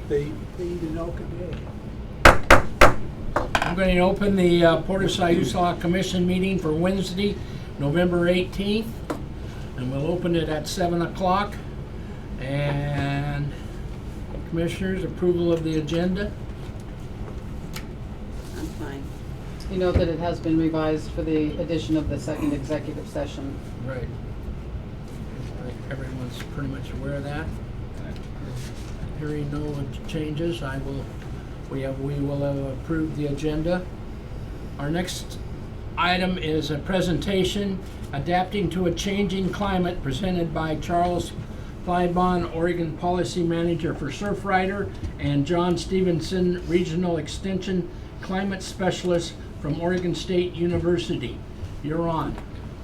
the Anoka Day. I'm going to open the Port of Siuslaw Commission meeting for Wednesday, November 18th. And we'll open it at 7 o'clock. And Commissioners, approval of the agenda. I'm fine. You know that it has been revised for the addition of the second executive session. Right. I think everyone's pretty much aware of that. Hearing no changes, we will have approved the agenda. Our next item is a presentation, Adapting to a Changing Climate, presented by Charles Fleibon, Oregon Policy Manager for Surfrider, and John Stevenson, Regional Extension Climate Specialist from Oregon State University. You're on.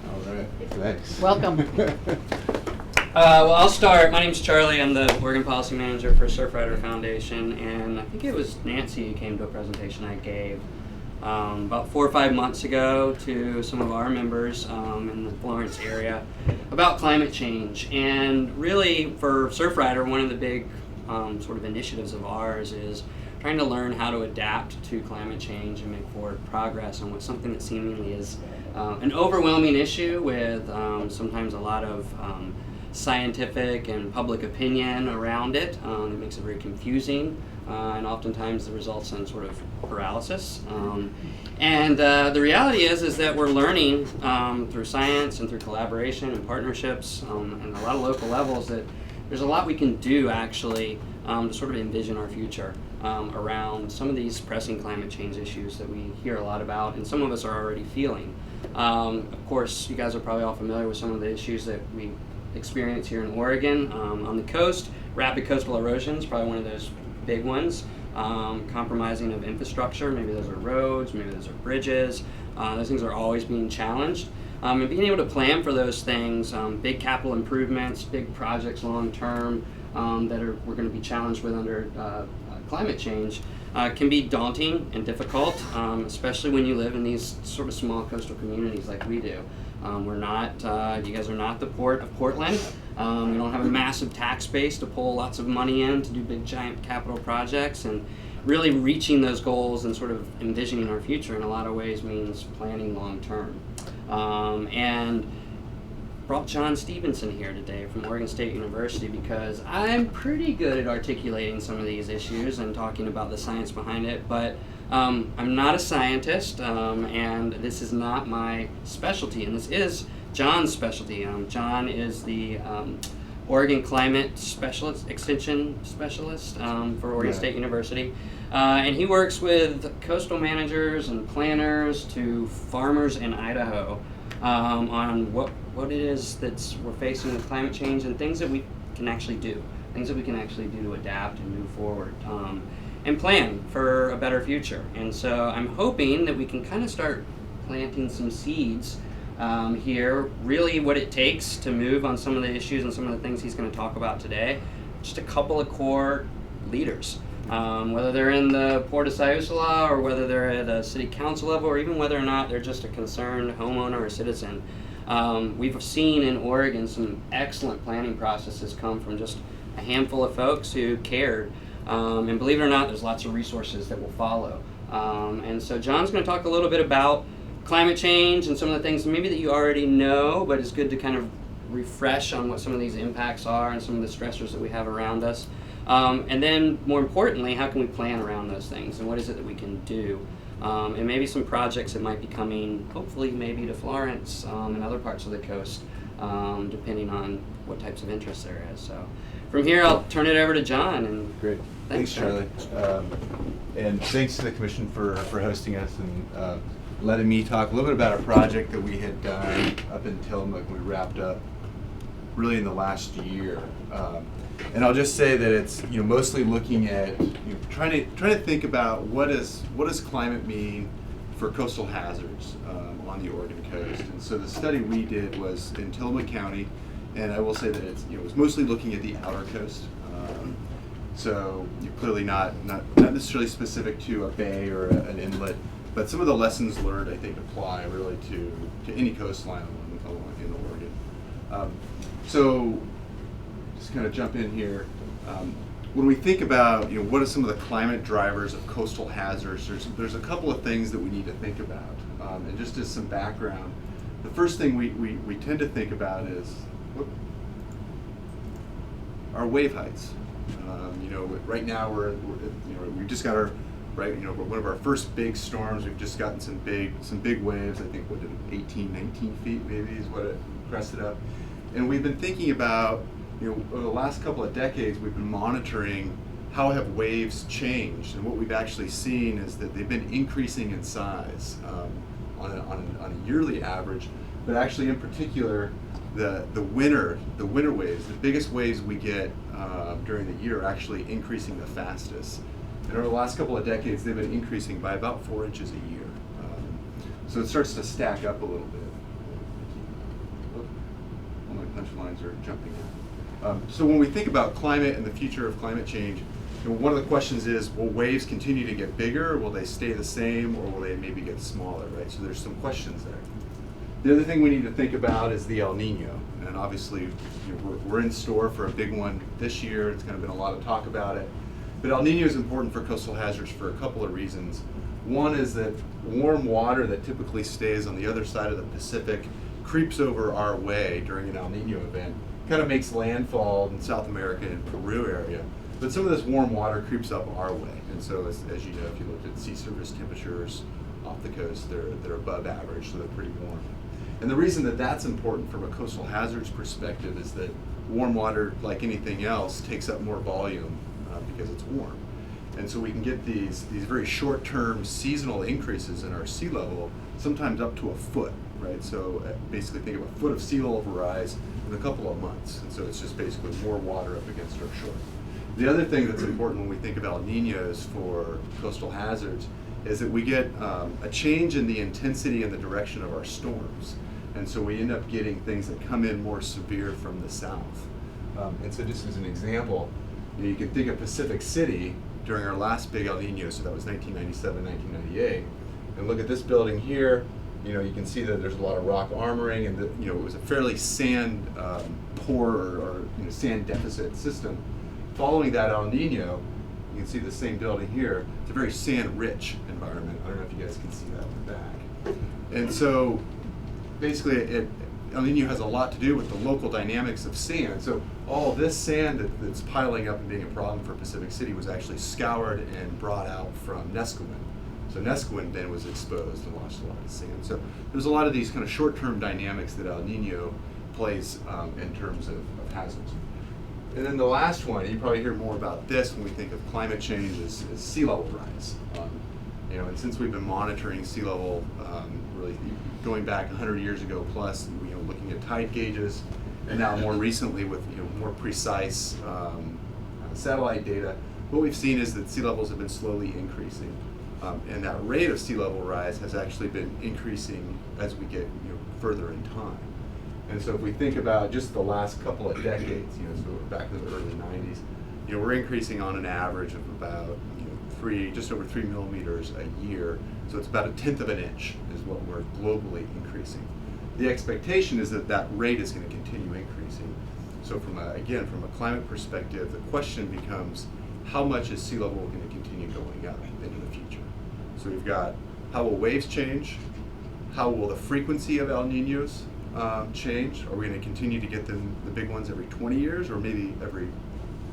All right, thanks. Welcome. Well, I'll start. My name's Charlie. I'm the Oregon Policy Manager for Surfrider Foundation, and I think it was Nancy who came to a presentation I gave about 4 or 5 months ago to some of our members in the Florence area about climate change. And really, for Surfrider, one of the big sort of initiatives of ours is trying to learn how to adapt to climate change and make forward progress on what's something that seemingly is an overwhelming issue with sometimes a lot of scientific and public opinion around it. It makes it very confusing, and oftentimes the results in sort of paralysis. And the reality is that we're learning through science and through collaboration and partnerships and a lot of local levels that there's a lot we can do actually to sort of envision our future around some of these pressing climate change issues that we hear a lot about and some of us are already feeling. Of course, you guys are probably all familiar with some of the issues that we experience here in Oregon. On the coast, rapid coastal erosion is probably one of those big ones. Compromising of infrastructure, maybe those are roads, maybe those are bridges. Those things are always being challenged. And being able to plan for those things, big capital improvements, big projects long term that we're going to be challenged with under climate change can be daunting and difficult, especially when you live in these sort of small coastal communities like we do. We're not, you guys are not the Port of Portland. We don't have a massive tax base to pull lots of money in to do big giant capital projects, and really reaching those goals and sort of envisioning our future in a lot of ways means planning long term. And brought John Stevenson here today from Oregon State University because I'm pretty good at articulating some of these issues and talking about the science behind it, but I'm not a scientist, and this is not my specialty, and this is John's specialty. John is the Oregon Climate Specialist, Extension Specialist for Oregon State University, and he works with coastal managers and planners to farmers in Idaho on what it is we're facing with climate change and things that we can actually do, to adapt and move forward. And plan for a better future. And so I'm hoping that we can kind of start planting some seeds here, really what it takes to move on some of the issues and some of the things he's going to talk about today. Just a couple of core leaders, whether they're in the Port of Siuslaw or whether they're at a city council level or even whether or not they're just a concerned homeowner or citizen. We've seen in Oregon some excellent planning processes come from just a handful of folks who cared. And believe it or not, there's lots of resources that will follow. And so John's going to talk a little bit about climate change and some of the things maybe that you already know, but it's good to kind of refresh on what some of these impacts are and some of the stressors that we have around us. And then, more importantly, how can we plan around those things and what is it that we can do? And maybe some projects that might be coming, hopefully maybe to Florence and other parts of the coast, depending on what types of interest there is. So from here, I'll turn it over to John. And Great. Thanks, Charlie. And thanks to the Commission for hosting us and letting me talk a little bit about a project that we had done up in Tillamook. We wrapped up really in the last year. And I'll just say that it's mostly looking at trying to think about what does climate mean for coastal hazards on the Oregon coast. And so the study we did was in Tillamook County, and I will say that it was mostly looking at the outer coast. So you're clearly not necessarily specific to a bay or an inlet, but some of the lessons learned I think apply really to any coastline in Oregon. So just kind of jump in here. when we think about, what are some of the climate drivers of coastal hazards, there's a couple of things that we need to think about. And just as some background, the first thing we tend to think about is our wave heights. Right now we've just got one of our first big storms. We've just gotten some big waves. I think 18, 19 feet maybe is what it crested up. And we've been thinking about, over the last couple of decades, we've been monitoring how have waves changed, and what we've actually seen is that they've been increasing in size on a yearly average, but actually in particular the winter waves, the biggest waves we get during the year, are actually increasing the fastest. And over the last couple of decades, they've been increasing by about 4 inches a year. So it starts to stack up a little bit. All my punchlines are jumping out. So when we think about climate and the future of climate change, one of the questions is, will waves continue to get bigger, or will they stay the same, or will they maybe get smaller, right? So there's some questions there. The other thing we need to think about is the El Nino. And obviously, we're in store for a big one this year. It's kind of been a lot of talk about it. But El Nino is important for coastal hazards for a couple of reasons. One is that warm water that typically stays on the other side of the Pacific creeps over our way during an El Nino event, kind of makes landfall in South America and Peru area. But some of this warm water creeps up our way. And so as you know, if you looked at sea surface temperatures off the coast, they're above average, so they're pretty warm. And the reason that that's important from a coastal hazards perspective is that warm water, like anything else, takes up more volume because it's warm. And so we can get these very short-term seasonal increases in our sea level, sometimes up to a foot, right? So basically think of a foot of sea level rise in a couple of months. And so it's just basically more water up against our shore. The other thing that's important when we think of El Niños for coastal hazards is that we get a change in the intensity and the direction of our storms. And so we end up getting things that come in more severe from the south. And so just as an example, you can think of Pacific City during our last big El Nino, so that was 1997, 1998. And look at this building here. You can see that there's a lot of rock armoring, and it was a fairly sand poor or sand deficit system. Following that El Nino, you can see the same building here. It's a very sand-rich environment. I don't know if you guys can see that in the back. And so basically, El Nino has a lot to do with the local dynamics of sand. So all this sand that's piling up and being a problem for Pacific City was actually scoured and brought out from Nesquewen. So Nesquewen then was exposed and lost a lot of sand. So there's a lot of these kind of short-term dynamics that El Nino plays in terms of hazards. And then the last one, you probably hear more about this when we think of climate change, is sea level rise. And since we've been monitoring sea level, really going back 100 years ago plus, looking at tide gauges, and now more recently with more precise satellite data, what we've seen is that sea levels have been slowly increasing, and that rate of sea level rise has actually been increasing as we get further in time. And so if we think about just the last couple of decades, so back in the early 90s, we're increasing on an average of about just over 3 millimeters a year. So it's about 1/10 of an inch is what we're globally increasing. The expectation is that that rate is going to continue increasing. So from a climate perspective, the question becomes, how much is sea level going to continue going up into the future? So we've got, how will waves change? How will the frequency of El Niños change? Are we going to continue to get the big ones every 20 years, or maybe every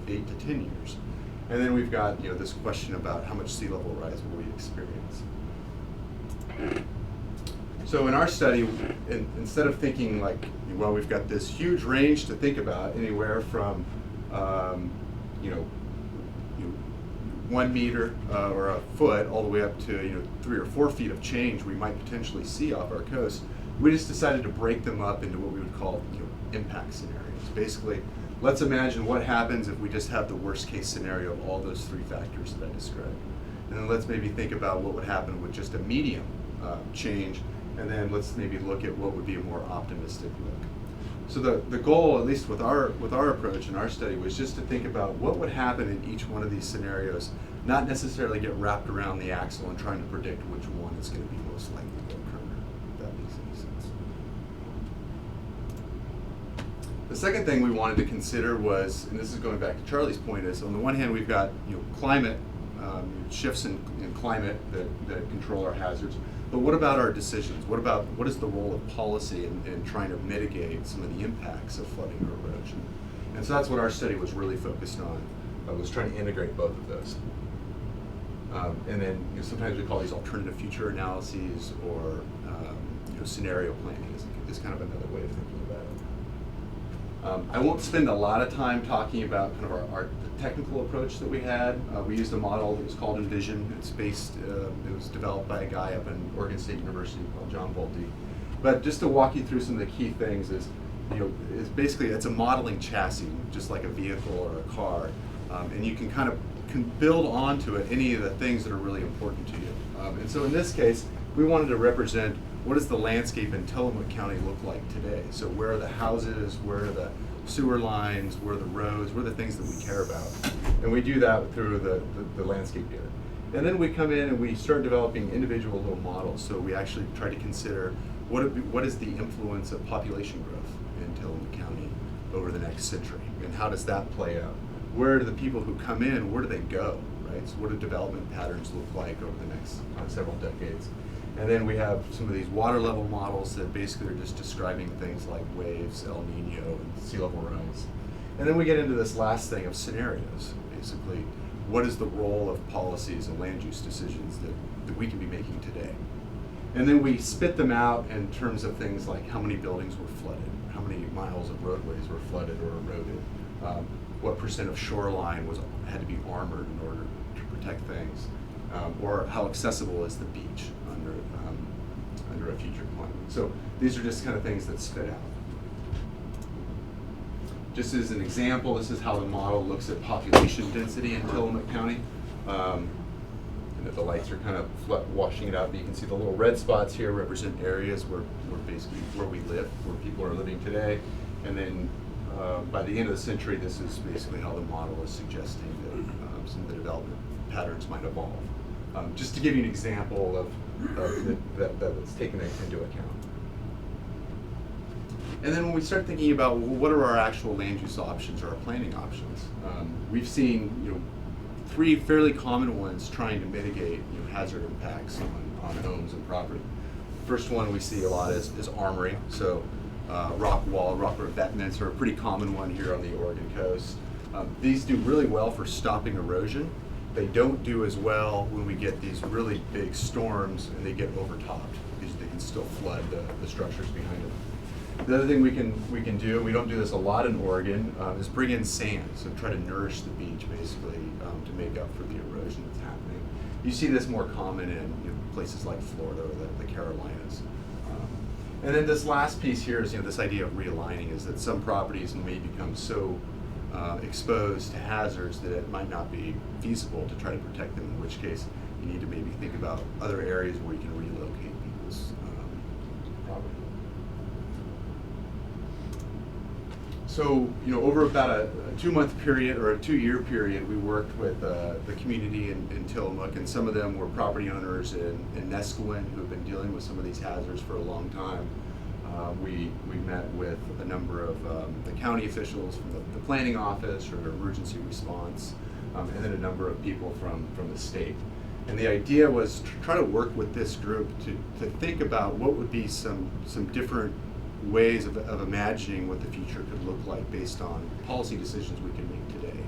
8 to 10 years? And then we've got this question about how much sea level rise will we experience. So in our study, instead of thinking like, well, we've got this huge range to think about, anywhere from 1 meter or a foot all the way up to 3 or 4 feet of change we might potentially see off our coast, we just decided to break them up into what we would call impact scenarios. Basically, let's imagine what happens if we just have the worst case scenario of all those 3 factors that I described. And then let's maybe think about what would happen with just a medium change, and then let's maybe look at what would be a more optimistic look. So the goal, at least with our approach in our study, was just to think about what would happen in each one of these scenarios, not necessarily get wrapped around the axle and trying to predict which one is going to be most likely to occur, if that makes any sense. The second thing we wanted to consider was, and this is going back to Charlie's point, is on the one hand we've got climate shifts in climate that control our hazards, but what about our decisions? What is the role of policy in trying to mitigate some of the impacts of flooding or erosion? And so that's what our study was really focused on, was trying to integrate both of those. And then sometimes we call these alternative future analyses, or scenario planning is kind of another way of thinking about it. I won't spend a lot of time talking about kind of the technical approach that we had. We used a model that was called Envision. It's based, it was developed by a guy up in Oregon State University called John Bolte. But just to walk you through some of the key things is basically it's a modeling chassis, just like a vehicle or a car, and you can build onto it any of the things that are really important to you. And so in this case, we wanted to represent what does the landscape in Tillamook County look like today. So where are the houses, where are the sewer lines, where are the roads, where are the things that we care about? And we do that through the landscape data. And then we come in and we start developing individual little models. So we actually try to consider what is the influence of population growth in Tillamook County over the next century, and how does that play out? Where do the people who come in, where do they go, right? So what do development patterns look like over the next several decades? And then we have some of these water level models that basically are just describing things like waves, El Nino, and sea level rise. And then we get into this last thing of scenarios. Basically, what is the role of policies and land use decisions that we can be making today? And then we spit them out in terms of things like how many buildings were flooded, how many miles of roadways were flooded or eroded, what percent of shoreline had to be armored in order to protect things, or how accessible is the beach under a future climate. So these are just kind of things that spit out. Just as an example, this is how the model looks at population density in Tillamook County. And if the lights are kind of washing it out, but you can see the little red spots here represent areas where basically where we live, where people are living today. And then by the end of the century, this is basically how the model is suggesting that some of the development patterns might evolve. Just to give you an example of that's taken into account. And then when we start thinking about what are our actual land use options or our planning options, we've seen three fairly common ones trying to mitigate hazard impacts on homes and property. First one we see a lot is armory. So rock wall, rock revetments are a pretty common one here on the Oregon coast. These do really well for stopping erosion. They don't do as well when we get these really big storms and they get overtopped, because they can still flood the structures behind them. The other thing we can do, we don't do this a lot in Oregon, is bring in sand, so try to nourish the beach basically to make up for the erosion that's happening. You see this more common in places like Florida or the Carolinas. And then this last piece here is this idea of realigning, is that some properties may become so exposed to hazards that it might not be feasible to try to protect them, in which case you need to maybe think about other areas where you can relocate people's property. So, over about a 2-month period or a 2-year period, we worked with the community in Tillamook, and some of them were property owners in Neskowin who have been dealing with some of these hazards for a long time. We met with a number of the county officials from the planning office or emergency response, and then a number of people from the state. And the idea was to try to work with this group to think about what would be some different ways of imagining what the future could look like based on policy decisions we can make today,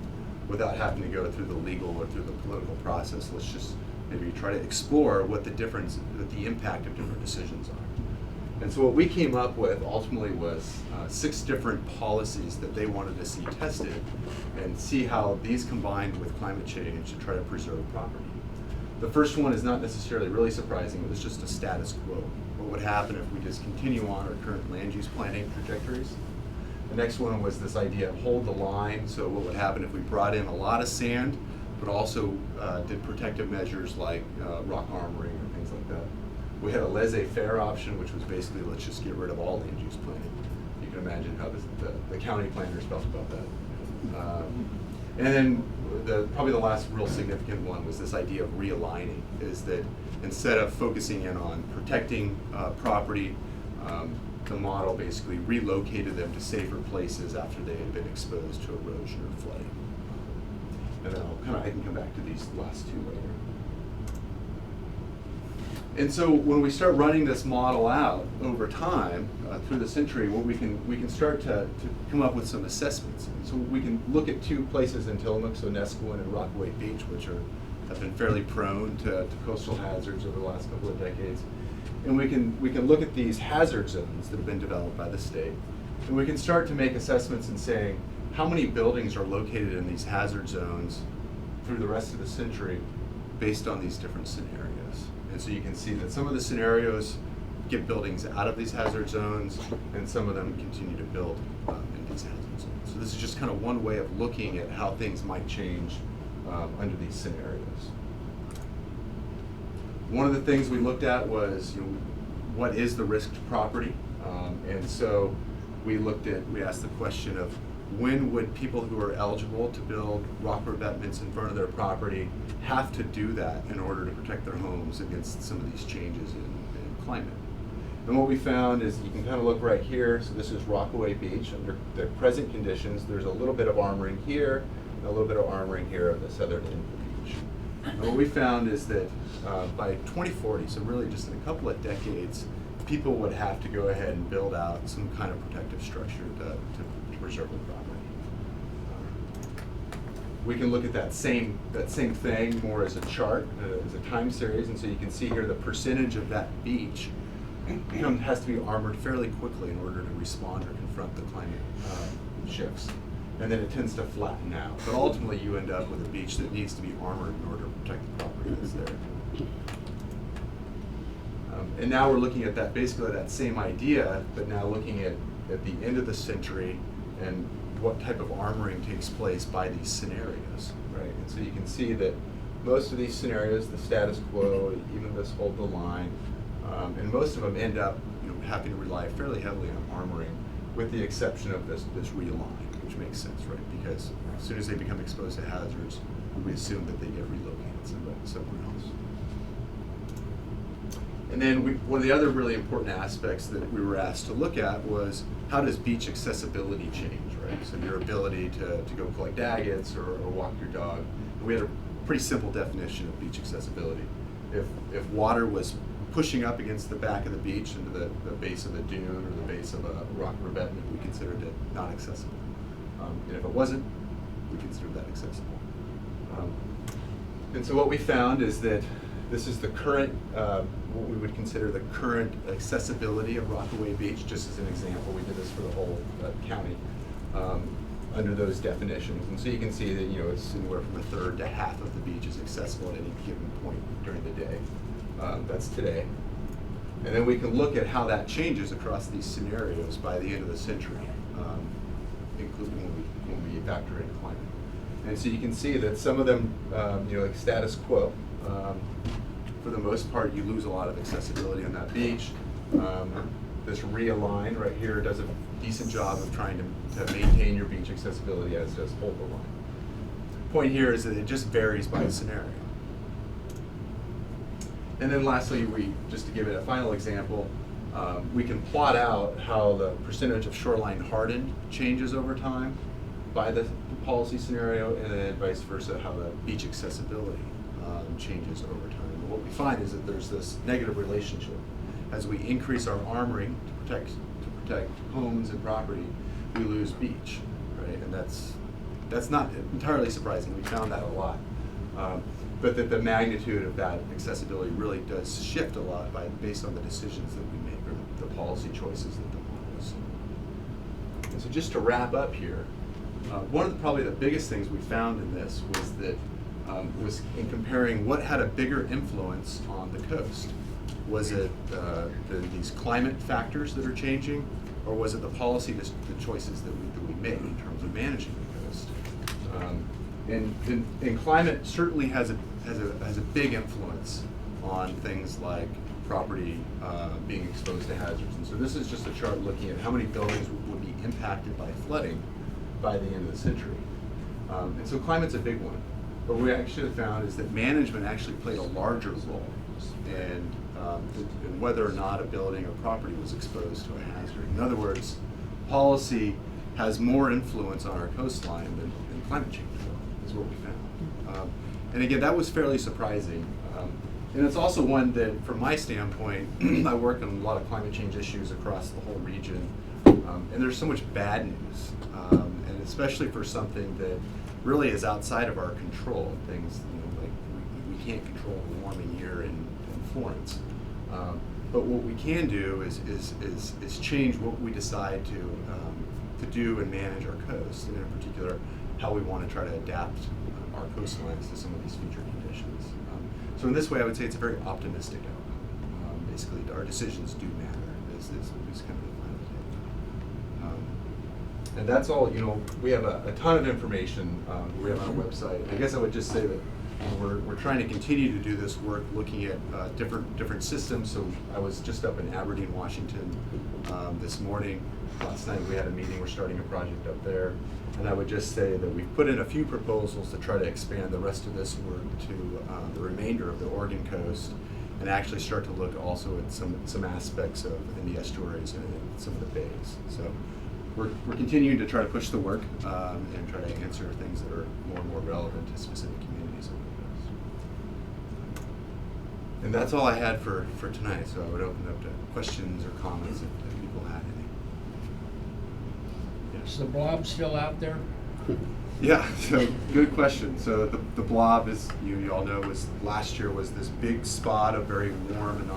without having to go through the legal or through the political process. Let's just maybe try to explore what the impact of different decisions are. And so what we came up with ultimately was 6 different policies that they wanted to see tested and see how these combined with climate change to try to preserve property. The first one is not necessarily really surprising. It was just a status quo. What would happen if we just continue on our current land use planning trajectories? The next one was this idea of hold the line. So what would happen if we brought in a lot of sand, but also did protective measures like rock armoring or things like that? We had a laissez-faire option, which was basically let's just get rid of all land use planning. You can imagine how the county planners felt about that. And then probably the last real significant one was this idea of realigning, is that instead of focusing in on protecting property, the model basically relocated them to safer places after they had been exposed to erosion or flooding. And then I can come back to these last two later. And so when we start running this model out over time, through the century, well, we can start to come up with some assessments. And so we can look at two places in Tillamook, so Neskowin and Rockaway Beach, which have been fairly prone to coastal hazards over the last couple of decades. And we can look at these hazard zones that have been developed by the state. And we can start to make assessments and saying how many buildings are located in these hazard zones through the rest of the century based on these different scenarios. And so you can see that some of the scenarios get buildings out of these hazard zones, and some of them continue to build in these hazard zones. So this is just kind of one way of looking at how things might change under these scenarios. One of the things we looked at was, what is the risk to property? And so we asked the question of, when would people who are eligible to build rock revetments in front of their property have to do that in order to protect their homes against some of these changes in climate? And what we found is, you can kind of look right here. So this is Rockaway Beach. Under the present conditions, there's a little bit of armoring here and a little bit of armoring here of the southern end of the beach. And what we found is that by 2040, so really just in a couple of decades, people would have to go ahead and build out some kind of protective structure to preserve the property. We can look at that same thing more as a chart, as a time series, and so you can see here the percentage of that beach has to be armored fairly quickly in order to respond or confront the climate shifts. And then it tends to flatten out. But ultimately you end up with a beach that needs to be armored in order to protect the property that's there. And now we're looking at that, basically that same idea, but now looking at the end of the century and what type of armoring takes place by these scenarios, right? And so you can see that most of these scenarios, the status quo, even this hold the line, and most of them end up having to rely fairly heavily on armoring, with the exception of this realign, which makes sense, right? Because as soon as they become exposed to hazards, we assume that they get relocated somewhere else. And then one of the other really important aspects that we were asked to look at was, how does beach accessibility change, right? So your ability to go collect agates or walk your dog. And we had a pretty simple definition of beach accessibility. If water was pushing up against the back of the beach into the base of a dune or the base of a rock revetment, we considered it not accessible. And if it wasn't, we considered that accessible. And so what we found is that this is the current, what we would consider the current accessibility of Rockaway Beach, just as an example. We did this for the whole county under those definitions. And so you can see that it's anywhere from a third to half of the beach is accessible at any given point during the day. That's today. And then we can look at how that changes across these scenarios by the end of the century, including when we factor in climate. And so you can see that some of them, like status quo, for the most part, you lose a lot of accessibility on that beach. This realign right here does a decent job of trying to maintain your beach accessibility, as does hold the line. Point here is that it just varies by scenario. And then lastly, just to give it a final example, we can plot out how the percentage of shoreline hardened changes over time by the policy scenario, and then vice versa, how the beach accessibility changes over time. And what we find is that there's this negative relationship. As we increase our armoring to protect homes and property, we lose beach, right? And that's not entirely surprising. We found that a lot. But that the magnitude of that accessibility really does shift a lot based on the decisions that we make, or the policy choices that the models. And so just to wrap up here, one of probably the biggest things we found in this was that was in comparing what had a bigger influence on the coast. Was it these climate factors that are changing, or was it the policy, the choices that we made in terms of managing the coast? And climate certainly has a big influence on things like property being exposed to hazards. And so this is just a chart looking at how many buildings would be impacted by flooding by the end of the century. And so climate's a big one. But what we actually found is that management actually played a larger role in and whether or not a building or property was exposed to a hazard. In other words, policy has more influence on our coastline than climate change will, is what we found. And again, that was fairly surprising. And it's also one that, from my standpoint, I work on a lot of climate change issues across the whole region, and there's so much bad news, and especially for something that really is outside of our control. Things, like we can't control the warming year in Florence. But what we can do is change what we decide to do and manage our coast, and in particular, how we want to try to adapt our coastlines to some of these future conditions. So in this way, I would say it's a very optimistic outcome. Basically, our decisions do matter, is kind of the final take. And that's all, we have a ton of information we have on our website. I guess I would just say that we're trying to continue to do this work looking at different systems. So I was just up in Aberdeen, Washington this morning. Last night we had a meeting, we're starting a project up there. And I would just say that we've put in a few proposals to try to expand the rest of this work to the remainder of the Oregon coast, and actually start to look also at some aspects of in the estuaries and in some of the bays. So we're continuing to try to push the work and try to answer things that are more and more relevant to specific communities on the coast. And that's all I had for tonight, so I would open up to questions or comments if people had any. Is the blob still out there? Yeah, so good question. So the blob, is you all know, was last year was this big spot of very warm and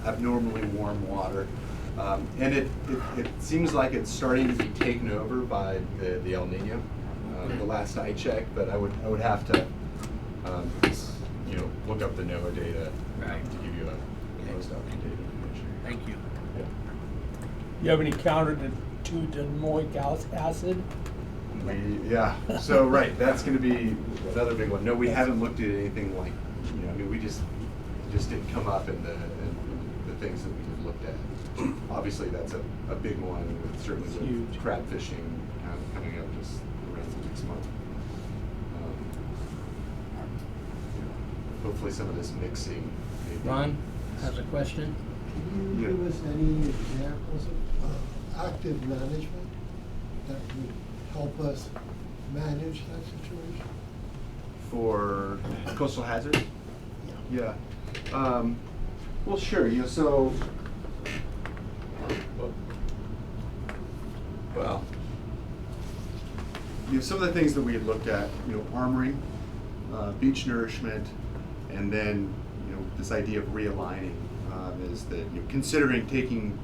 abnormally warm water, and it seems like it's starting to be taken over by the El Nino. The last I checked, but I would have to look up the NOAA data to give you a most up-to-date information. Thank you. Yeah. You have any counter to domoic acid? Yeah, so right, that's going to be another big one. No, we haven't looked at anything like, we just didn't come up in the things that we've looked at. Obviously, that's a big one, certainly with huge. crab fishing coming up just around the next month. Hopefully some of this mixing. Maybe. Ron has a question? Can you give us any examples of active management that would help us manage that situation? For coastal hazards? Yeah. Yeah. Well, sure. So. Well. Some of the things that we had looked at, armoring, beach nourishment, and then, this idea of realigning is that considering taking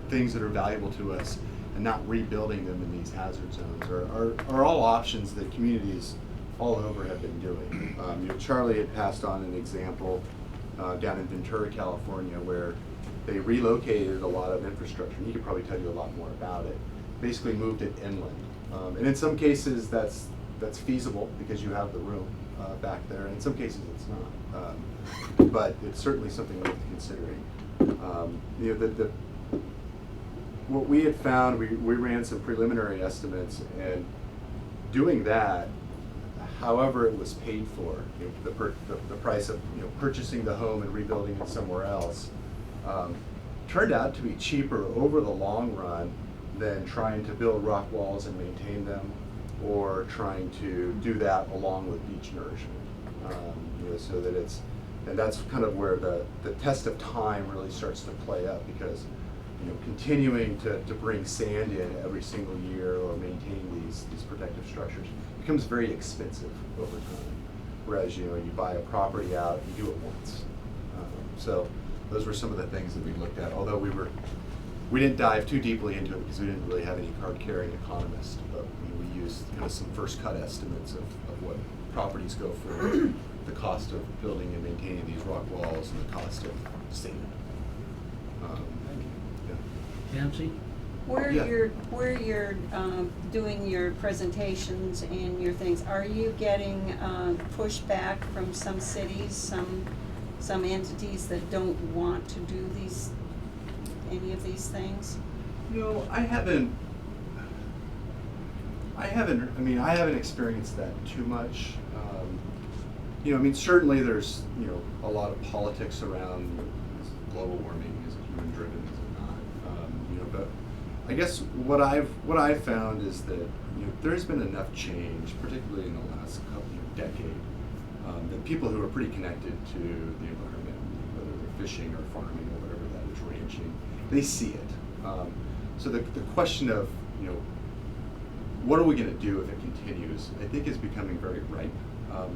things that are valuable to us and not rebuilding them in these hazard zones are all options that communities all over have been doing. Charlie had passed on an example down in Ventura, California, where they relocated a lot of infrastructure. And he could probably tell you a lot more about it. Basically moved it inland, and in some cases that's feasible because you have the room back there. And in some cases it's not, but it's certainly something worth considering. What we had found, we ran some preliminary estimates, and doing that, however it was paid for, the price of purchasing the home and rebuilding it somewhere else, turned out to be cheaper over the long run than trying to build rock walls and maintain them, or trying to do that along with beach nourishment. So that and that's kind of where the test of time really starts to play up, because continuing to bring sand in every single year or maintain these protective structures becomes very expensive over time. Whereas you buy a property out, you do it once. So those were some of the things that we looked at. Although we didn't dive too deeply into it because we didn't really have any card-carrying economists, but we used some first cut estimates of what properties go for, the cost of building and maintaining these rock walls, and the cost of sand. Nancy? Where Yeah. you're doing your presentations and your things, are you getting pushback from some cities, some entities that don't want to do any of these things? I haven't experienced that too much. you know, I mean, certainly there's, you know, a lot of politics around, you know, is global warming, is it human driven, is it not? You know, but I guess what I've found is that, you know, there's been enough change, particularly in the last decade, that people who are pretty connected to the environment, whether they're fishing or farming or whatever that is, ranching, they see it. So the question of, you know, what are we going to do if it continues, I think is becoming very ripe.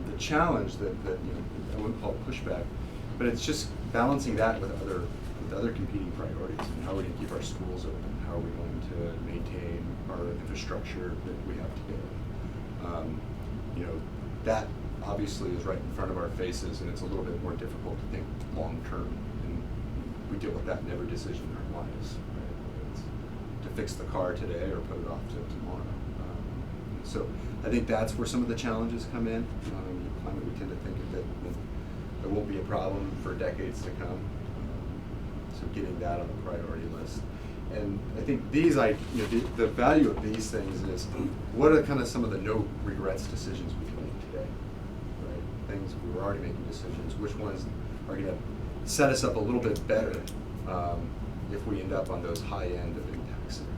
The challenge that you know, I wouldn't call it pushback, but it's just balancing that with other competing priorities. And how are we going to keep our schools open? How are we going to maintain our infrastructure that we have today? You know, that obviously is right in front of our faces, and it's a little bit more difficult to think long term. And we deal with that in every decision in our lives. Right? Whether it's to fix the car today or put it off to tomorrow. So I think that's where some of the challenges come in. Climate, we tend to think that there won't be a problem for decades to come. So getting that on the priority list. And I think these, you know, the value of these things is what are kind of some of the no regrets decisions we can make today, right? Things we were already making decisions. Which ones are going to set us up a little bit better if we end up on those high end of impact scenarios.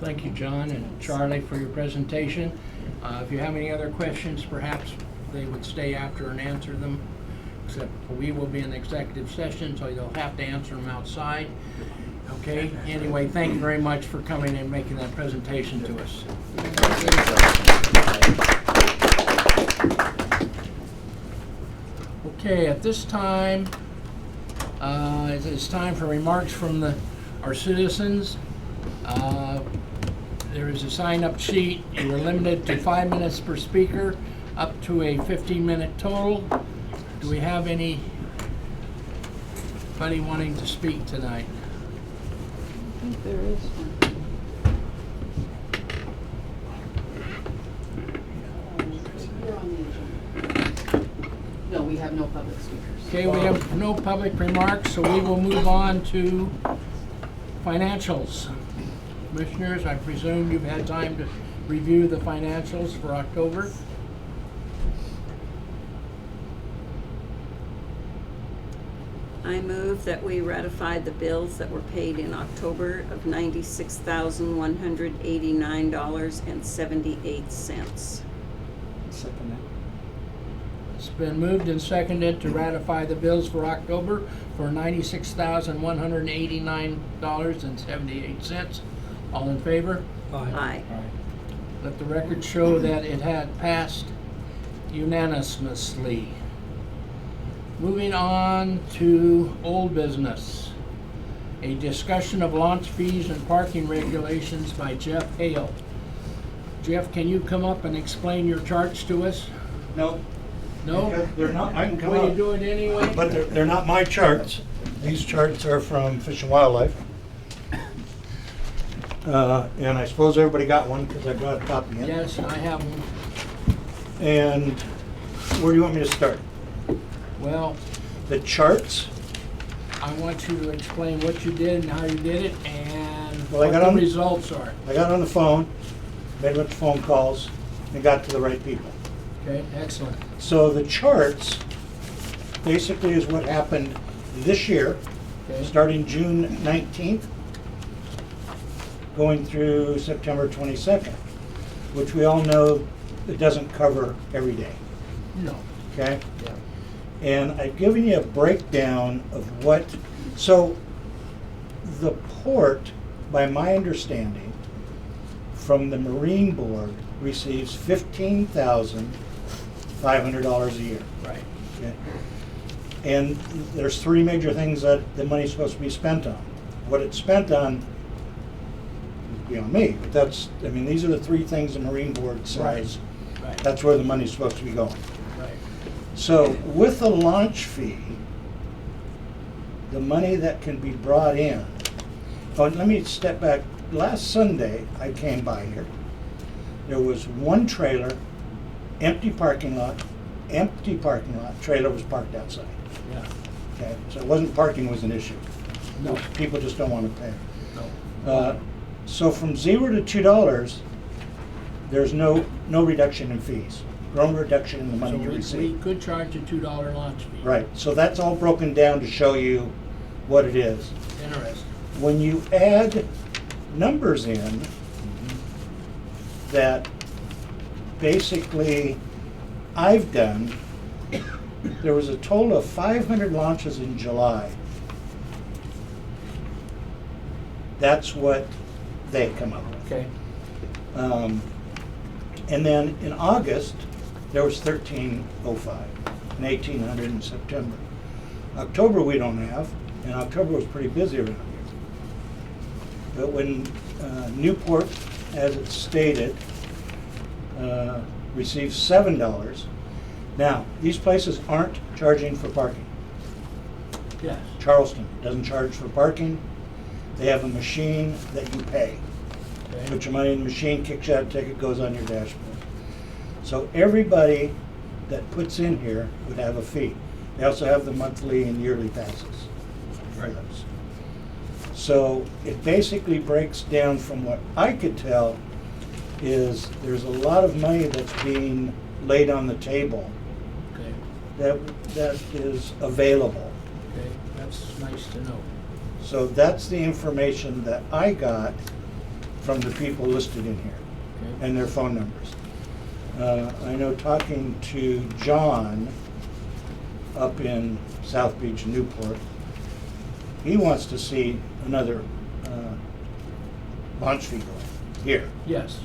Thank you, John and Charlie, for your presentation. If you have any other questions, perhaps they would stay after and answer them. Except we will be in executive session, so you'll have to answer them outside. Okay? Anyway, thank you very much for coming and making that presentation to us. Okay, at this time, it's time for remarks from our citizens. There is a sign-up sheet. You are limited to 5 minutes per speaker, up to a 15-minute total. Do we have anybody wanting to speak tonight? I think there is one. You're on the agenda. No, we have no public speakers. Okay, we have no public remarks, so we will move on to financials. Commissioners, I presume you've had time to review the financials for October. I move that we ratify the bills that were paid in October of $96,189.78. Second that. It's been moved and seconded to ratify the bills for October for $96,189.78. All in favor? Aye. Let the record show that it had passed unanimously. Moving on to old business. A discussion of launch fees and parking regulations by Jeff Hale. Jeff, can you come up and explain your charts to us? No. No? Because they're not, I can come Will you up, do it anyway? but they're not my charts. These charts are from Fish and Wildlife. And I suppose everybody got one because I brought a copy in. Yes, I have one. And where do you want me to start? Well, The charts? I want you to explain what you did and how you did it and Well, I what got the on- results are. I got on the phone, made a bunch of phone calls, and got to the right people. Okay, excellent. So the charts basically is what happened this year, Okay. starting June 19th, going through September 22nd, which we all know it doesn't cover every day, No. okay? Yeah. And I've given you a breakdown of what, so the port, by my understanding, from the Marine Board receives $15,500 a year. Right. Okay. And there's three major things that the money's supposed to be spent on. What it's spent on is beyond me, but that's, I mean, these are the three things the Marine Board says, Right. that's where the money's supposed to be going. Right. So with the launch fee, the money that can be brought in, oh, let me step back. Last Sunday, I came by here. There was one trailer, empty parking lot, trailer was parked outside. Yeah. Okay, so it wasn't parking was an issue. No. People just don't want to pay. No. So from $0 to $2, there's no reduction in fees. no reduction in the money So you we receive. could charge a $2 launch fee. Right, so that's all broken down to show you what it is. Interesting. When you add numbers in, that basically I've done, there was a total of 500 launches in July. That's what they come up with. Okay. And then in August, there was 1305 and 1800 in September. October we don't have, and October was pretty busy around here. But when Newport, as it's stated, receives $7. Now, these places aren't charging for parking. Yes. Charleston doesn't charge for parking. They have a machine that you pay. Okay. Put your money in the machine, kicks you out a ticket, goes on your dashboard. So everybody that puts in here would have a fee. They also have the monthly and yearly passes for those. So it basically breaks down from what I could tell is there's a lot of money that's being laid on the table Okay. that is available. Okay. That's nice to know. So that's the information that I got from the people listed in here Okay. and their phone numbers. I know talking to John up in South Beach, Newport, he wants to see another launch fee going here. Yes.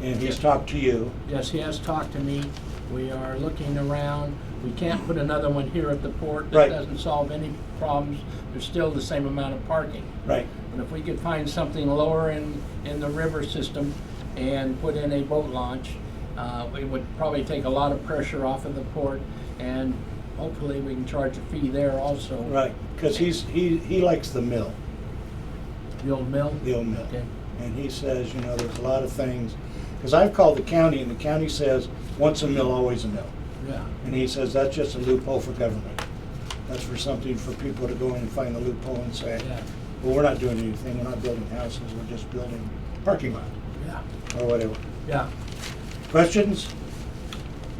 And he's talked to you. Yes, he has talked to me. We are looking around. We can't put another one here at the port. That Right. doesn't solve any problems. There's still the same amount of parking. Right. But if we could find something lower in the river system and put in a boat launch, we would probably take a lot of pressure off of the port, and hopefully we can charge a fee there also. Right. Because he likes the mill, The old mill? the old mill. Okay. And he says, you know, there's a lot of things. Because I've called the county, and the county says, once a mill, always a mill. Yeah. And he says that's just a loophole for government. That's for something for people to go in and find a loophole and say, Yeah. well, we're not doing anything, we're not building houses, we're just building parking lot, Yeah. or whatever. Yeah. Questions?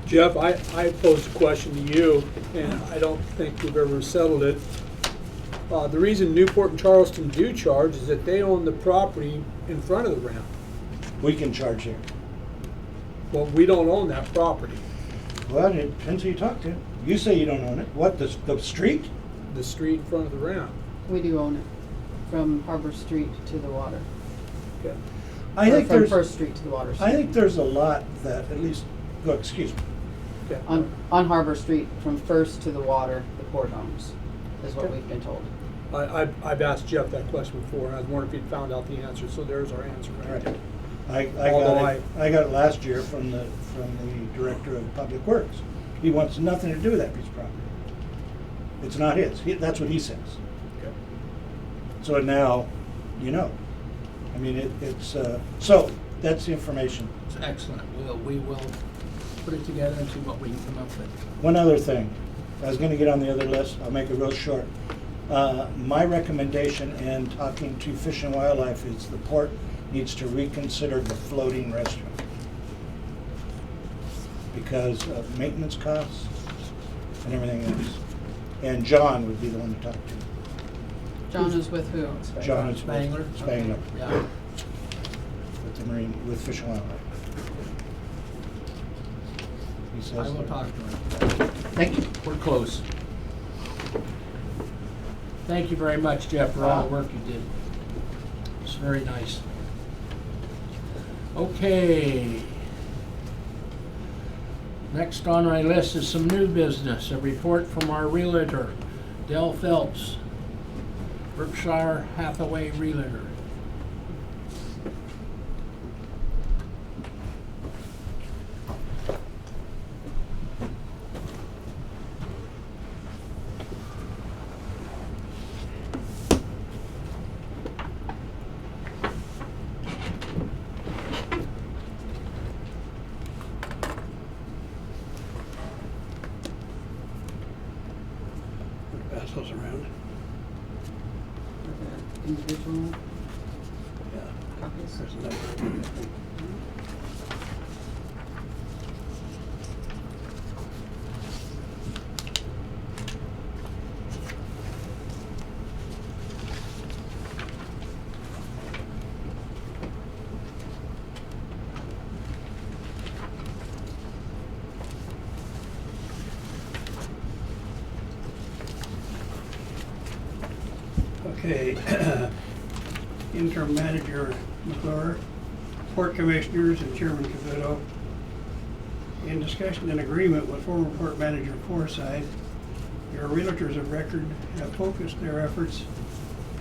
Jeff, I posed a question to you, and I don't think we've ever settled it. The reason Newport and Charleston do charge is that they own the property in front of the ramp. We can charge here. Well, we don't own that property. Well, it depends who you talk to. You say you don't own it. What, the street? The street in front of the ramp. We do own it, from Harbor Street to the water. Okay. I Or think from there's, First Street to the water. I think there's a lot that at least, look, excuse me. Okay. On Harbor Street, from First to the water, the port owns, is what Okay. we've been told. I've asked Jeff that question before, and I was wondering if he'd found out the answer, so there's our answer right there. Although I got it last year from the director of Public Works. He wants nothing to do with that piece of property. It's not his. That's what he says. Okay. So now, you know. I mean, it's, so that's the information. It's excellent. We will put it together and see what we can come up with. One other thing. I was gonna get on the other list. I'll make it real short. My recommendation in talking to Fish and Wildlife is the port needs to reconsider the floating restaurant because of maintenance costs and everything else. And John would be the one to talk to. John is with who? John is Spangler? Spangler. Yeah. With the Marine, with Fish and Wildlife. He says. I will talk to him. Thank you. We're close. Thank you very much, Jeff, for all the work you did. It's very nice. Okay. Next on my list is some new business, a report from our realtor, Dell Phelps, Berkshire Hathaway Realtor. Pass those around. Individual Yeah. copies. There's another. Okay. Interim Manager McClure, Port Commissioners and Chairman Cavuto, in discussion and agreement with former Port Manager Forsyth, your realtors of record have focused their efforts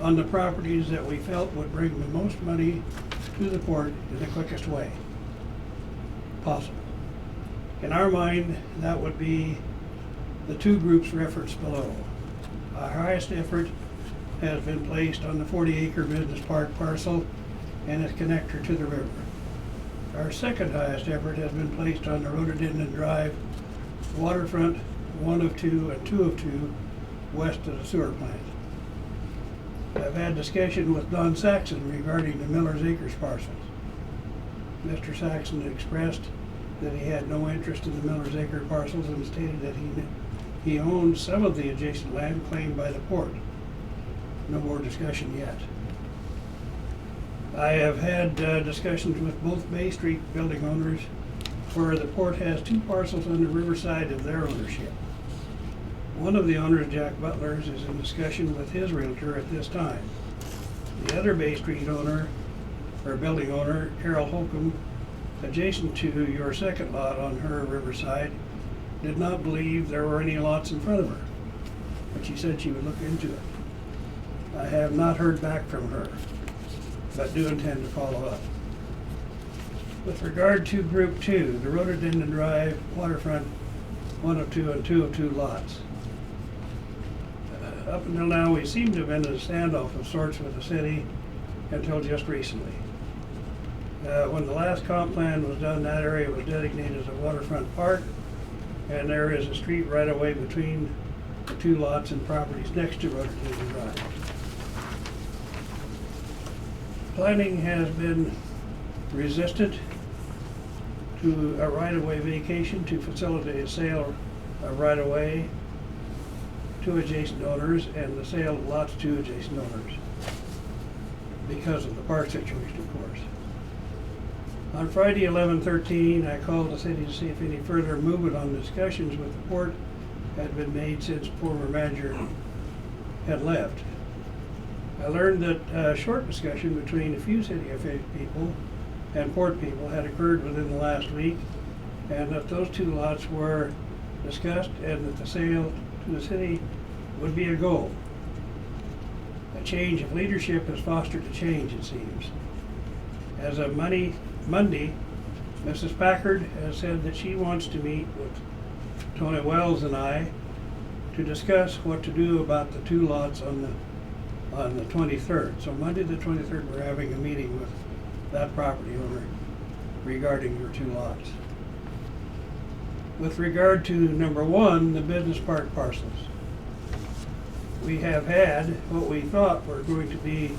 on the properties that we felt would bring the most money to the port in the quickest way possible. In our mind, that would be the two groups referenced below. Our highest effort has been placed on the 40-acre business park parcel and its connector to the river. Our second highest effort has been placed on the Rhododendron Drive waterfront 1 of 2 and 2 of 2 west of the sewer plant. I've had discussion with Don Saxon regarding the Miller's Acres parcels. Mr. Saxon expressed that he had no interest in the Miller's Acre parcels and stated that he owned some of the adjacent land claimed by the port. No more discussion yet. I have had discussions with both Bay Street building owners where the port has 2 parcels on the riverside of their ownership. One of the owners, Jack Butler's, is in discussion with his realtor at this time. The other Bay Street owner, or building owner, Carol Holcomb, adjacent to your second lot on her riverside, did not believe there were any lots in front of her, but she said she would look into it. I have not heard back from her, but do intend to follow up. With regard to Group 2, the Rhododendron Drive waterfront 1 of 2 and 2 of 2 lots. Up until now, we seem to have been in a standoff of sorts with the city until just recently. When the last comp plan was done, that area was designated as a waterfront park, and there is a street right away between the 2 lots and properties next to Rhododendron Drive. Planning has been resistant to a right-of-way vacation to facilitate a sale of right-of-way to adjacent owners and the sale of lots to adjacent owners because of the park situation, of course. On Friday, 11/13, I called the city to see if any further movement on discussions with the port had been made since former manager had left. I learned that a short discussion between a few city people and port people had occurred within the last week, and that those 2 lots were discussed and that the sale to the city would be a goal. A change of leadership has fostered a change, it seems. As of Monday, Mrs. Packard has said that she wants to meet with Tony Wells and I to discuss what to do about the 2 lots on the 23rd. So Monday the 23rd, we're having a meeting with that property owner regarding your 2 lots. With regard to number 1, the business park parcels, we have had what we thought were going to be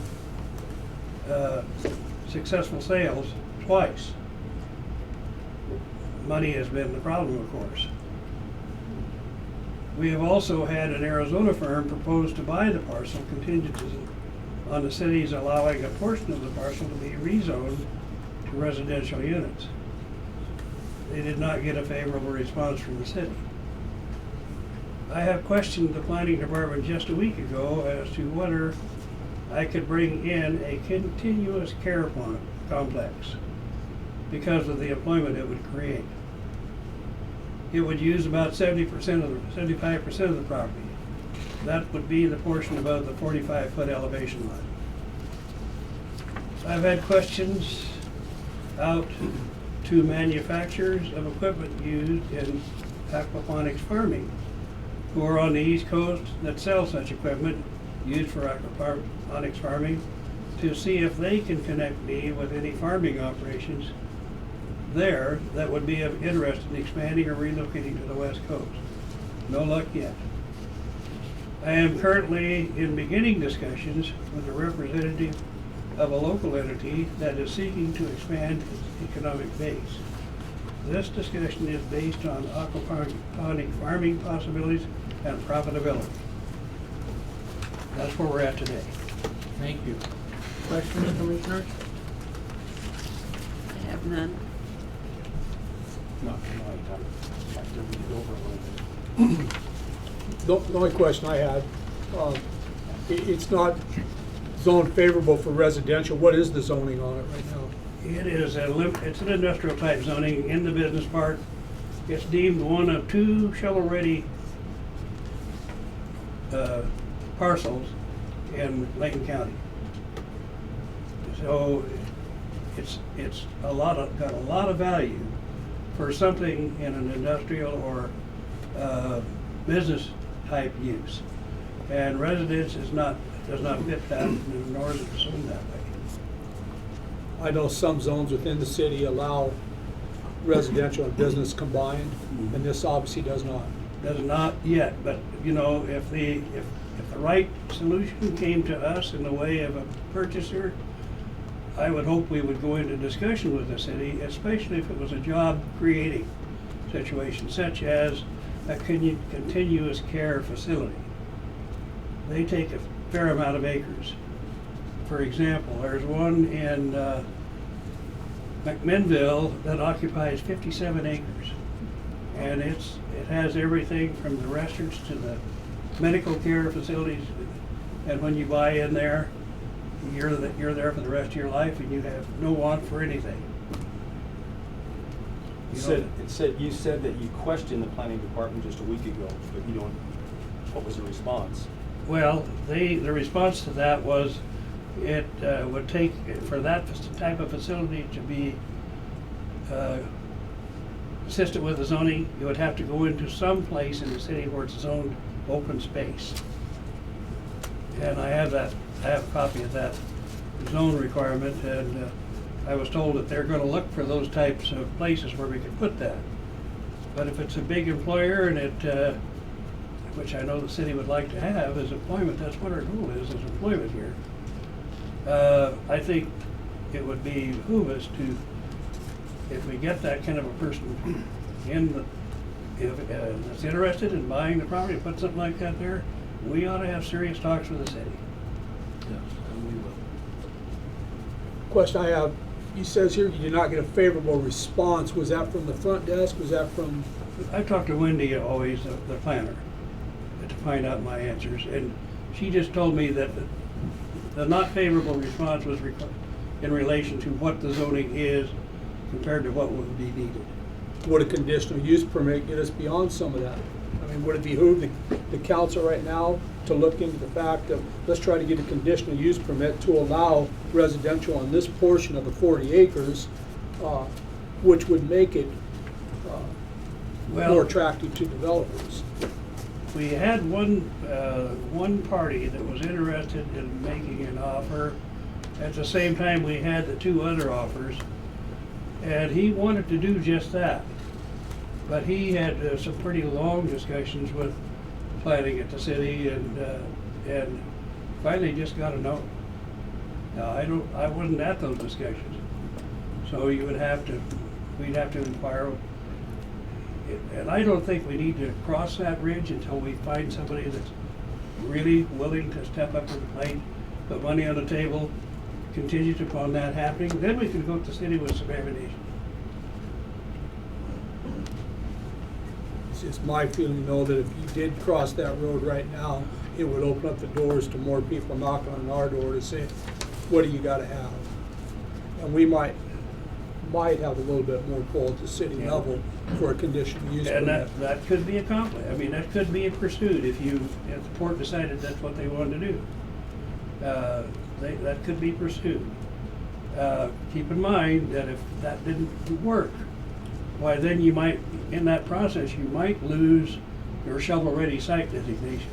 successful sales twice. Money has been the problem, of course. We have also had an Arizona firm propose to buy the parcel contingent on the city's allowing a portion of the parcel to be rezoned to residential units. They did not get a favorable response from the city. I have questioned the planning department just a week ago as to whether I could bring in a continuous care complex because of the employment it would create. It would use about 75% of the property. That would be the portion above the 45-foot elevation line. I've had questions out to manufacturers of equipment used in aquaponics farming who are on the East Coast that sell such equipment used for aquaponics farming to see if they can connect me with any farming operations there that would be of interest in expanding or relocating to the West Coast. No luck yet. I am currently in beginning discussions with a representative of a local entity that is seeking to expand its economic base. This discussion is based on aquaponic farming possibilities and profitability. That's where we're at today. Thank you. Questions, Commissioners? I have none. The only question I had, it's not zoned favorable for residential. What is the zoning on it right now? It is it's an industrial type zoning in the business park. It's deemed one of 2 shovel-ready parcels in Layton County. So it's got a lot of value for something in an industrial or business type use. And residence does not fit that, nor is it zoned that way. I know some zones within the city allow residential and business combined, and this obviously does not. Does not yet, but you know, if the right solution came to us in the way of a purchaser, I would hope we would go into discussion with the city, especially if it was a job creating situation, such as a continuous care facility. They take a fair amount of acres. For example, there's one in McMinnville that occupies 57 acres. And it has everything from the restaurants to the medical care facilities. And when you buy in there, you're there for the rest of your life and you have no want for anything. You said that you questioned the planning department just a week ago, but you don't, what was the response? Well, the response to that was it would take, for that type of facility to be consistent with the zoning, you would have to go into some place in the city where it's zoned open space. And I have a copy of that zone requirement, and I was told that they're gonna look for those types of places where we can put that. But if it's a big employer and it, which I know the city would like to have as employment, that's what our goal is employment here. I think it would behoove us to, if we get that kind of a person that's interested in buying the property, put something like that there, we ought to have serious talks with the city. Yes, and we will. Question I have, he says here you did not get a favorable response. Was that from the front desk? Was that from? I talked to Wendy always, the planner, to find out my answers, and she just told me that the not favorable response was in relation to what the zoning is compared to what would be needed. Would a conditional use permit get us beyond some of that? I mean, would it behoove the council right now to look into the fact of, let's try to get a conditional use permit to allow residential on this portion of the 40 acres, which would make it more attractive to developers? We had one party that was interested in making an offer. At the same time, we had the 2 other offers, and he wanted to do just that. But he had some pretty long discussions with planning at the city, and finally just got a no. Now I wasn't at those discussions, so we'd have to inquire. And I don't think we need to cross that bridge until we find somebody that's really willing to step up to the plate, put money on the table, contingent upon that happening. Then we can go to the city with some ammunition. It's my feeling, though, that if you did cross that road right now, it would open up the doors to more people knocking on our door to say, what do you gotta have? And we might have a little bit more pull at the city level for a conditional use And permit. that could be accomplished. I mean, that could be pursued if the port decided that's what they wanted to do. That could be pursued. Keep in mind that if that didn't work, why then you might, in that process, you might lose your shovel-ready site designation.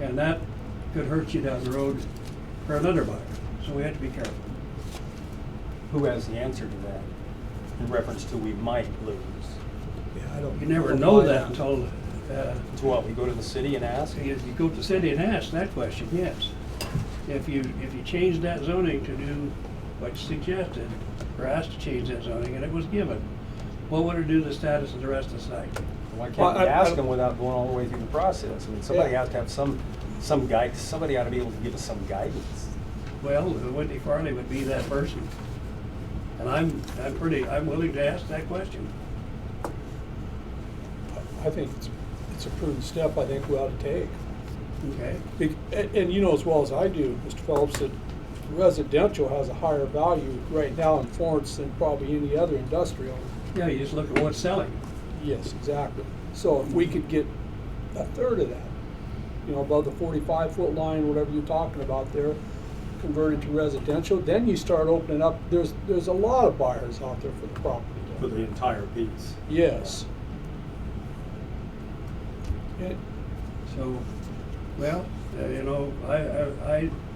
And that could hurt you down the road for another buyer. So we have to be careful. Who has the answer to that in reference to we might lose? Yeah, I don't. You never don't know buy that until, To what, we go to the city and ask? you go to the city and ask that question, yes. If you change that zoning to do what you suggested, or asked to change that zoning, and it was given, what would it do to the status of the rest of the site? Why can't Well, we I- ask them without going all the way through the process? I mean, somebody Yeah. has to have some guide, somebody ought to be able to give us some guidance. Well, Wendy Farley would be that person. And I'm willing to ask that question. I think it's a prudent step I think we ought to take. Okay, And you know as well as I do, Mr. Phelps, that residential has a higher value right now in Florence than probably any other industrial. yeah, you just look at what's selling. Yes, exactly. So if we could get a third of that, you know, above the 45-foot line, whatever you're talking about there, converted to residential, then you start opening up, there's a lot of buyers out there for the property. For the entire piece. Yes. And So, well, you know,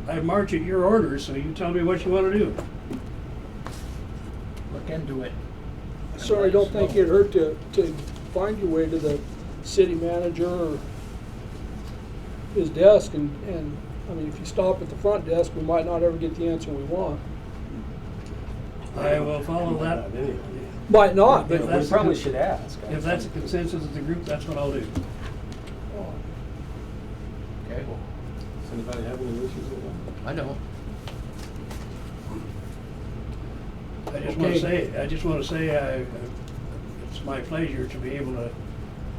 I march at your orders, so you tell me what you want to do. Look into it. I certainly don't think it'd hurt to find your way to the city manager or his desk and, I mean, if you stop at the front desk, we might not ever get the answer we want. I will follow that. Anyway. Might not, If but We that's probably the- should ask. If that's a consensus of the group, that's what I'll do. Okay. Does anybody have any issues with that? I don't. I just want to say, it's my pleasure to be able to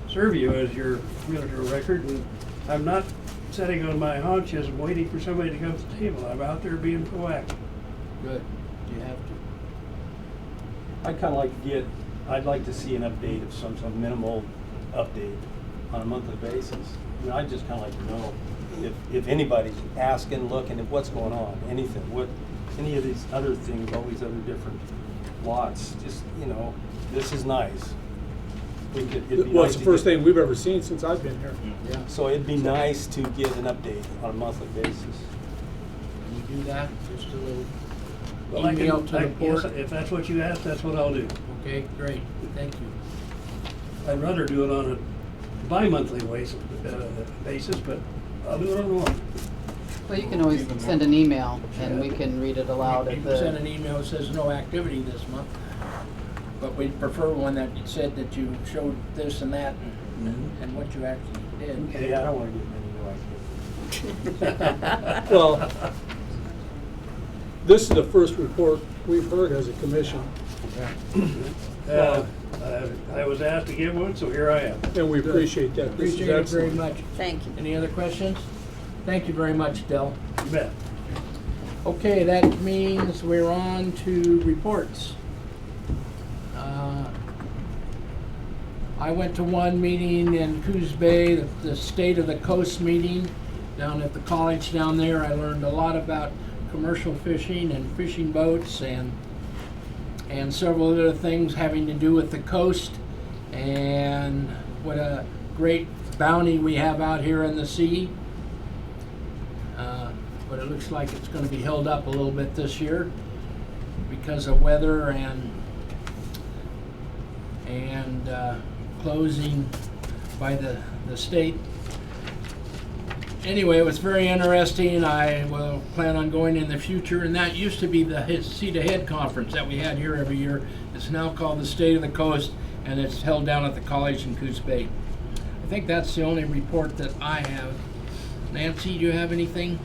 serve you as your realtor of record, and I'm not sitting on my haunches and waiting for somebody to come to the table. I'm out there being proactive. Good. You have to. I'd like to see an update of some minimal update on a monthly basis. I mean, I'd just kind of like to know if anybody's asking, looking at what's going on, anything, any of these other things, all these other different lots, just, you know, this is nice. It'd be well, nice it's the to first get- thing we've ever seen since I've been here. Yeah. So it'd be nice to get an update on a monthly basis. Can you do that? Just a little Well, I email can, to the yes, board? if that's what you ask, that's what I'll do. Okay, great. Thank you. I'd rather do it on a bi-monthly basis, but I'll do it on one. Well, you can always send an email and we can read it aloud You at can send an the, email that says no activity this month, but we'd prefer one that said that you showed this and that and what you actually did. Yeah, I don't want to get many new ideas. Well, this is the first report we've heard as a commission, I was asked to give one, so here I am. and we appreciate that. This is Appreciate it very excellent. much. Thank you. Any other questions? Thank you very much, Del. You bet. Okay, that means we're on to reports. I went to one meeting in Coos Bay, the State of the Coast meeting down at the college down there. I learned a lot about commercial fishing and fishing boats and several other things having to do with the coast and what a great bounty we have out here in the sea. But it looks like it's going to be held up a little bit this year because of weather and closing by the state. Anyway, it was very interesting. I will plan on going in the future, and that used to be the Sea to Head conference that we had here every year. It's now called the State of the Coast, and it's held down at the college in Coos Bay. I think that's the only report that I have. Nancy, do you have anything?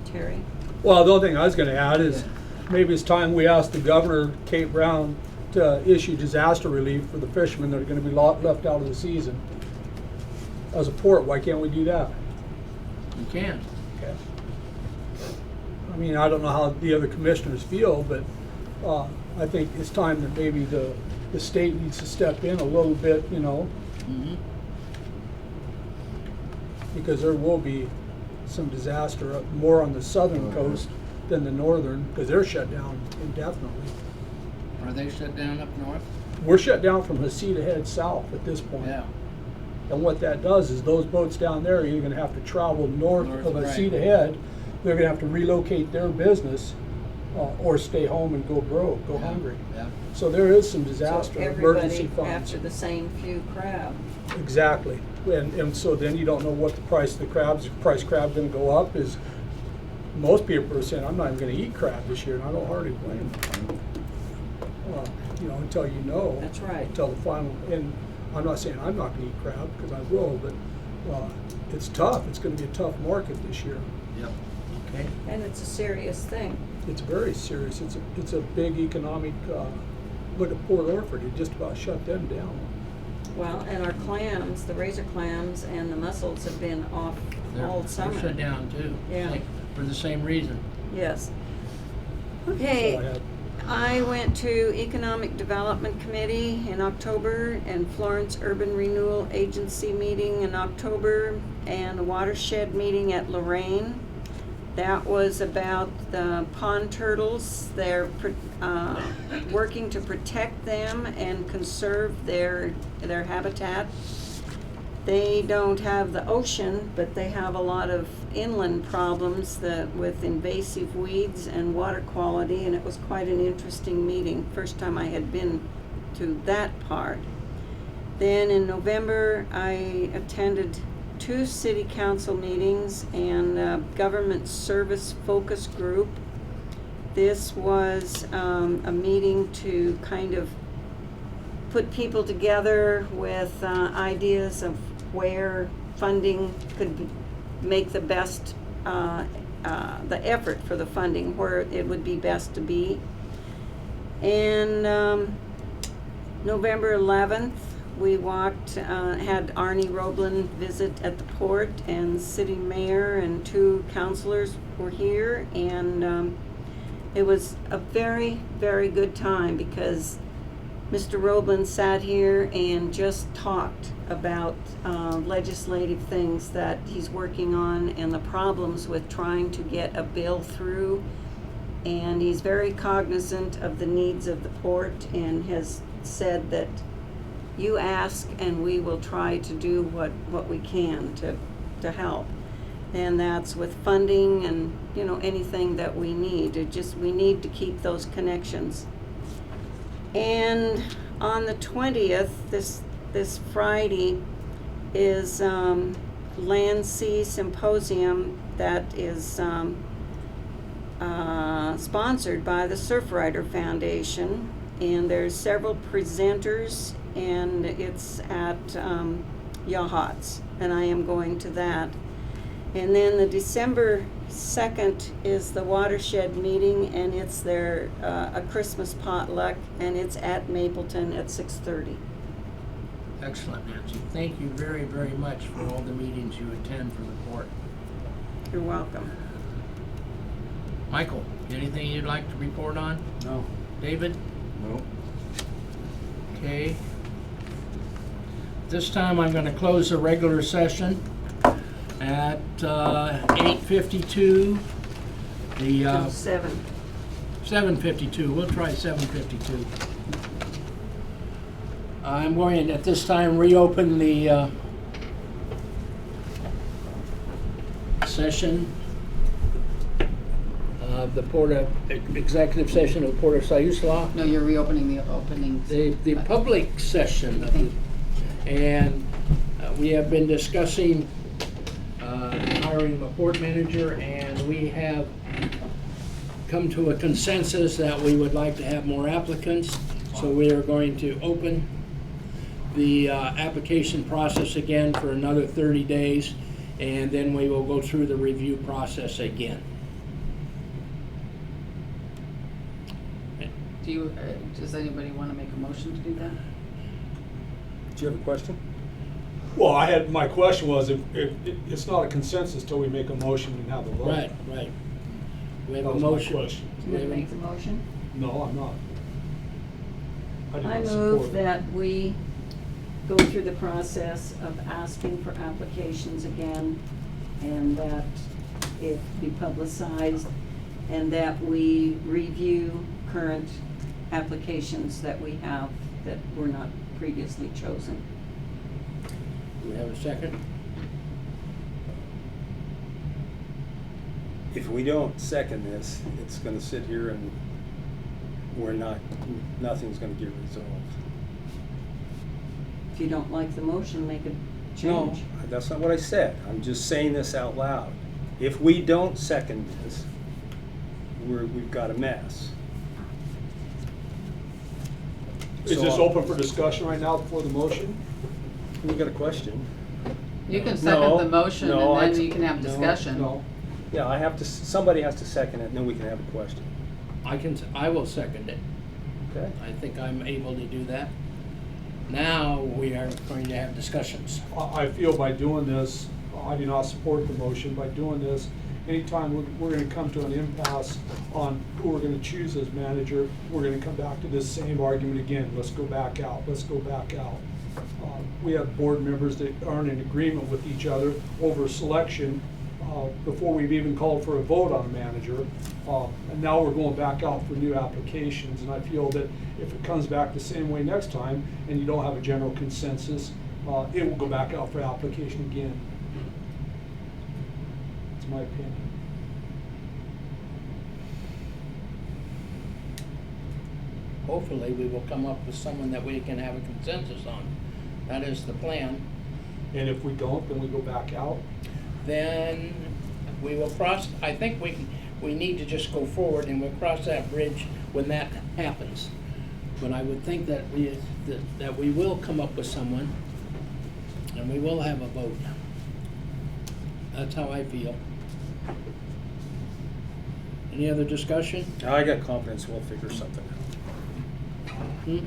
Terry? Well, the other thing I was gonna add is, maybe it's time we ask the governor, Kate Brown, to issue disaster relief for the fishermen that are gonna be left out of the season. As a port, why can't we do that? You can. Okay. I mean, I don't know how the other commissioners feel, but I think it's time that maybe the state needs to step in a little bit, you know, Mm-hmm. because there will be some disaster more on the southern coast than the northern, because they're shut down indefinitely. Are they shut down up north? We're shut down from Hasita Head south at this point. Yeah. And what that does is those boats down there are either gonna have to travel north of right. Hasita Head, they're gonna have to relocate their business, or stay home and go broke, go hungry. Yeah. So there is some So disaster emergency everybody funds. after the same few crab. Exactly. And so then you don't know what the price of the crabs, is price crab gonna go up is, most people are saying, I'm not even gonna eat crab this year, and I don't hardly blame them. You know, until you know. That's right. Until the final, and I'm not saying I'm not gonna eat crab, because I will, but it's tough. It's gonna be a tough market this year. Yep. Okay. And it's a serious thing. It's very serious. It's a big economic, look at Port Orford, it just about shut them down. Well, and our clams, the razor clams and the mussels have been off all summer. They're shut down too. Yeah. For the same reason. Yes. So I Okay, had- I went to Economic Development Committee in October and Florence Urban Renewal Agency meeting in October and a watershed meeting at Lorraine. That was about the pond turtles. They're working to protect them and conserve their habitat. They don't have the ocean, but they have a lot of inland problems with invasive weeds and water quality, and it was quite an interesting meeting. First time I had been to that part. Then in November, I attended 2 city council meetings and a government service focus group. This was a meeting to kind of put people together with ideas of where funding could make the best, the effort for the funding, where it would be best to be. And November 11th, we walked, had Arnie Roblin visit at the port, and city mayor and 2 councilors were here, and it was a very, very good time because Mr. Roblin sat here and just talked about legislative things that he's working on and the problems with trying to get a bill through. And he's very cognizant of the needs of the port and has said that you ask and we will try to do what we can to help. And that's with funding and, you know, anything that we need. We need to keep those connections. And on the 20th, this Friday, is Land Sea Symposium that is sponsored by the Surfrider Foundation. And there's several presenters, and it's at Yachats, and I am going to that. And then the December 2nd is the watershed meeting, and it's a Christmas potluck, and it's at Mapleton at 6:30. Excellent, Nancy. Thank you very, very much for all the meetings you attend for the port. You're welcome. Michael, anything you'd like to report on? No. David? No. Okay. This time I'm going to close the regular session at 8:52. The 7:52. We'll try 7:52. I'm going to, at this time, reopen the session of the executive session of Port of Siuslaw. No, you're reopening the opening. The public session of and we have been discussing hiring a port manager, and we have come to a consensus that we would like to have more applicants, so we are going to open the application process again for another 30 days, and then we will go through the review process again. Does anybody want to make a motion to do that? Do you have a question? Well, my question was, if it's not a consensus till we make a motion and have a vote. Right. We have That a was my motion. question. You want to make the motion? No, I'm not. do I not support move it. that we go through the process of asking for applications again, and that it be publicized, and that we review current applications that we have that were not previously chosen. Do we have a second? If we don't second this, it's gonna sit here and nothing's gonna get resolved. If you don't like the motion, make a No, change. that's not what I said. I'm just saying this out loud. If we don't second this, we've got a mess. Is So- this open for discussion right now before the motion? We got a question? You can No, second the motion no, and then you can have no, discussion. No. Yeah, somebody has to second it, and then we can have a question. I will second it. Okay? I think I'm able to do that. Now we are going to have discussions. I feel by doing this, I do not support the motion. By doing this, anytime we're gonna come to an impasse on who we're gonna choose as manager, we're gonna come back to this same argument again. Let's go back out, let's go back out. We have board members that aren't in agreement with each other over selection before we've even called for a vote on a manager. And now we're going back out for new applications. And I feel that if it comes back the same way next time and you don't have a general consensus, it will go back out for application again. That's my opinion. Hopefully, we will come up with someone that we can have a consensus on. That is the plan. And if we don't, then we go back out. Then we will cross, I think we need to just go forward and we'll cross that bridge when that happens. But I would think that we will come up with someone and we will have a vote. That's how I feel. Any other discussion? I got confidence we'll figure something out.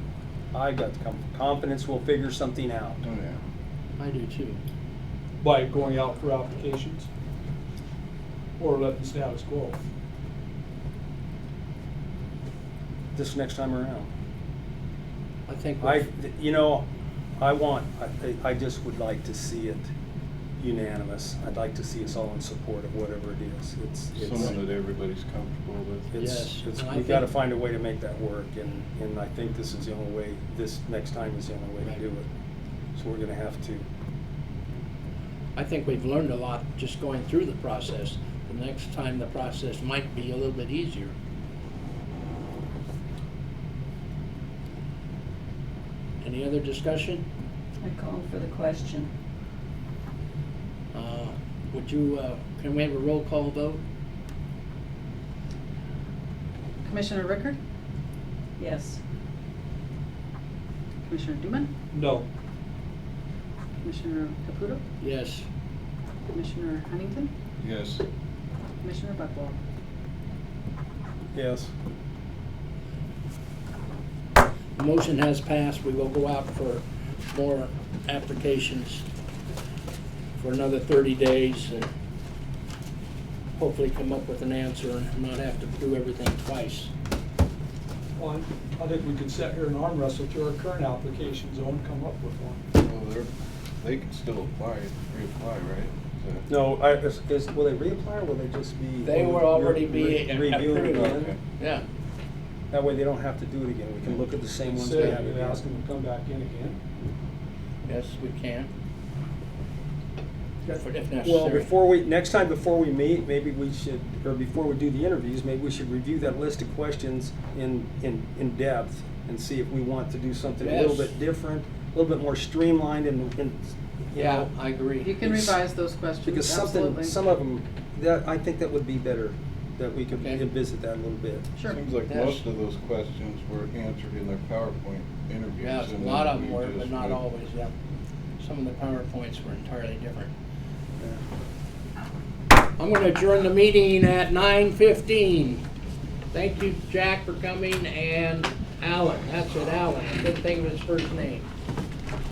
I got confidence we'll figure something out. Oh, yeah. I do too. By going out for applications? Or let the status quo? This next time around. I think I just would like to see it unanimous. I'd like to see us all in support of whatever it is. Someone that everybody's comfortable with. Yes, and I We've got to think- find a way to make that work, and I think this is the only way, this next time is the only way Right. to do it. So we're gonna have to. I think we've learned a lot just going through the process. The next time the process might be a little bit easier. Any other discussion? I call for the question. Can we have a roll call vote? Commissioner Rickard, Yes. Commissioner Duman, No. Commissioner Caputo, Yes. Commissioner Huntington, Yes. Commissioner Buckwalter. Yes. The motion has passed. We will go out for more applications for another 30 days and hopefully come up with an answer and not have to do everything twice. Well, I think we could sit here and arm wrestle through our current applications and come up with one. Well, they can still apply, reapply, right? No, will they reapply or will they just be? They will already be Review it approved. again? Yeah. That way they don't have to do it again. We can look at the same ones Sit they have and again. ask them to come back in again. Yes, we can. If Well, necessary. next time before we meet, maybe we should, or before we do the interviews, maybe we should review that list of questions in depth and see if we want to do something a little Yes. bit different, a little bit more streamlined and you Yeah, know. I agree. You can revise those questions, Because absolutely. some of them, I think that would be better, that we could Okay. revisit that a little bit. Sure. Seems like Yes. most of those questions were answered in their PowerPoint interviews. Yes, a and lot then of them we were, just but not went- always, yeah. Some of the PowerPoints were entirely different. I'm gonna adjourn the meeting at 9:15. Thank you, Jack, for coming, and Alan, that's it, Alan, I couldn't think of his first name.